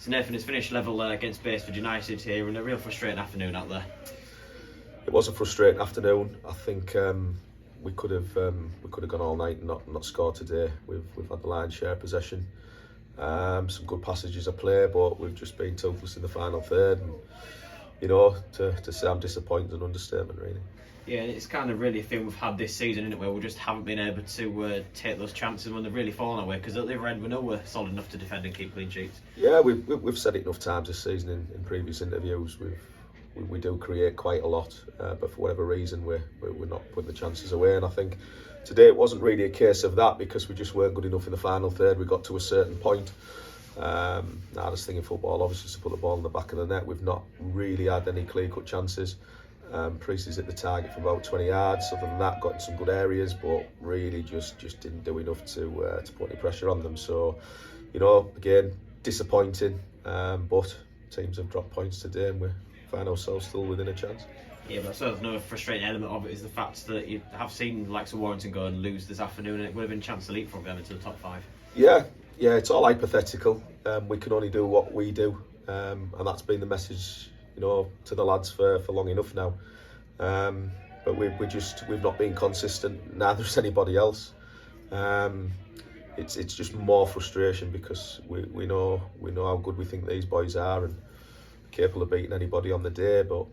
So Nathan, it's finished level against Basford United here, and a real frustrating afternoon out there. It was a frustrating afternoon. I think we could have gone all night and not scored today. We've had the lion's share of possession, some good passages of play, but we've just been toothless in the final third. And to say I'm disappointed is an understatement, really. Yeah, it's kind of really a thing we've had this season, isn't it, where we just haven't been able to take those chances when they've really fallen away, because at the other end we know we're solid enough to defend and keep clean sheets. Yeah, we've said it enough times this season in previous interviews. We do create quite a lot, but for whatever reason we're not putting the chances away. And I think today it wasn't really a case of that, because we just weren't good enough in the final third. We got to a certain point. The hardest thing in football, obviously, is to put the ball in the back of the net. We've not really had any clear-cut chances. Priestley's hit the target for about 20 yards. Other than that, got in some good areas, but really just didn't do enough to put any pressure on them. So, again, disappointing. But teams have dropped points today, and we find ourselves still within a chance. Yeah, but I suppose another frustrating element of it is the fact that you have seen the likes of Warrington go and lose this afternoon, and it would have been a chance to leapfrog them into the top 5. Yeah, it's all hypothetical. We can only do what we do, and that's been the message, to the lads for long enough now. But we've not been consistent. Neither has anybody else. It's just more frustration, because we know how good we think these boys are and capable of beating anybody on the day. But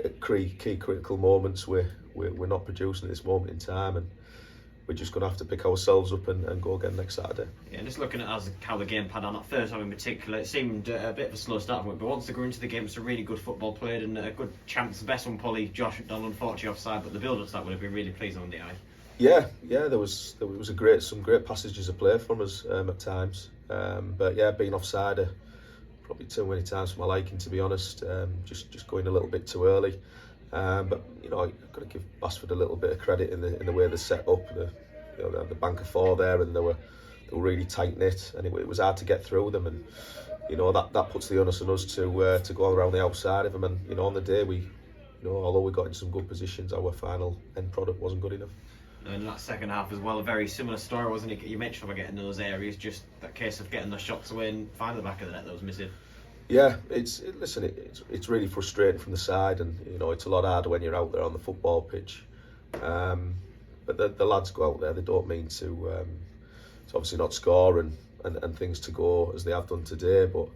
at key critical moments, we're not producing at this moment in time, and we're just going to have to pick ourselves up and go again next Saturday. Yeah, just looking at how the game panned out, that first half in particular, it seemed a bit of a slow start from it, but once they grew into the game, it's a really good football played and a good chance. The best one, probably Josh McDonald, unfortunately offside, but the build-up to that would have been really pleasing on the eye. Yeah, there was some great passages of play from us at times, but yeah, being offside probably too many times for my liking, to be honest. Just going a little bit too early. But I've got to give Basford a little bit of credit in the way they set up. The bank of 4 there, and they were really tight knit, and it was hard to get through them. And that puts the onus on us to go around the outside of them. And on the day although we got in some good positions, our final end product wasn't good enough. And in that second half as well, a very similar story, wasn't it? You mentioned about getting those areas, just that case of getting the shots away and finding the back of the net that was missing. Yeah, it's really frustrating from the side, and it's a lot harder when you're out there on the football pitch. But the lads go out there, they don't mean to obviously not score and things to go as they have done today. But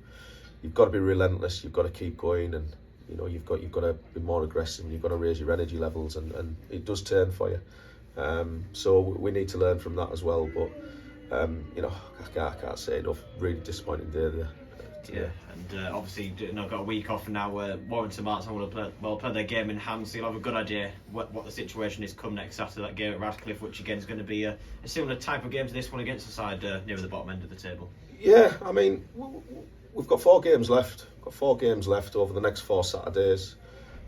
you've got to be relentless. You've got to keep going, and you've got to be more aggressive. And you've got to raise your energy levels, and it does turn for you. So we need to learn from that as well. But I can't say enough. Really disappointing day there. Yeah, and obviously got a week off now. Warrington Martin will play their game in hand, so you'll have a good idea what the situation is come next after that game at Radcliffe, which again is going to be a similar type of game to this one against the side near the bottom end of the table. Yeah, I mean, we've got 4 games left. Got 4 games left over the next 4 Saturdays.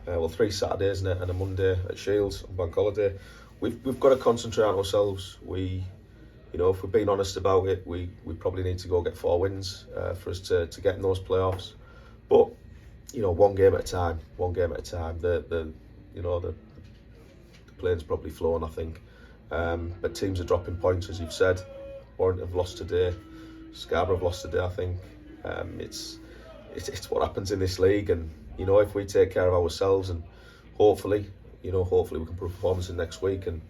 3 Saturdays and a Monday at Shields on Bank Holiday. We've got to concentrate on ourselves. If we're being honest about it, we probably need to go get 4 wins for us to get in those playoffs. But one game at a time. The plane's probably flown, I think. But teams are dropping points, as you've said. Warrington have lost today. Scarborough have lost today, I think. It's what happens in this league, and if we take care of ourselves, and hopefully we can put a performance in next week, and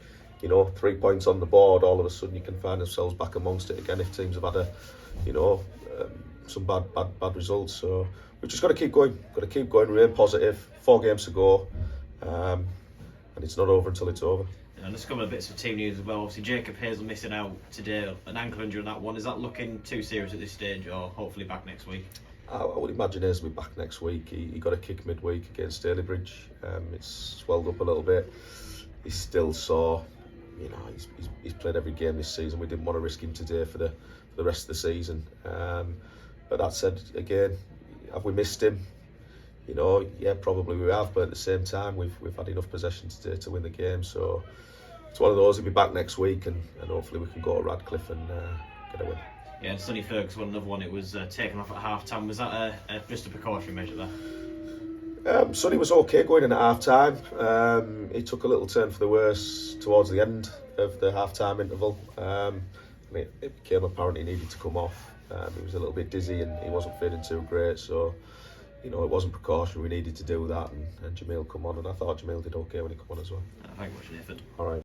3 points on the board, all of a sudden you can find ourselves back amongst it again if teams have had some bad results. So we've just got to keep going, remain positive. 4 games to go, and it's not over until it's over. And just a couple of bits of team news as well. Obviously, Jacob Hazel missing out today, an ankle injury on that one. Is that looking too serious at this stage, or hopefully back next week? I would imagine Hazel will be back next week. He got a kick midweek against Stalybridge. It's swelled up a little bit. He's still sore. He's played every game this season. We didn't want to risk him today for the rest of the season. But that said, again, have we missed him? Yeah, probably we have. But at the same time, we've had enough possession today to win the game. So it's one of those. He'll be back next week, and hopefully we can go to Radcliffe and get a win. Yeah, and Sonny Ferguson, another one. It was taken off at half time. Was that just a precautionary measure there? Sonny was okay going in at half time. He took a little turn for the worse towards the end of the half time interval. It became apparent he needed to come off. He was a little bit dizzy and he wasn't feeling too great, so you know, it wasn't precautionary. We needed to do that, and Jamil come on, and I thought Jamil did okay when he come on as well. Thank you very much, Nathan. All right.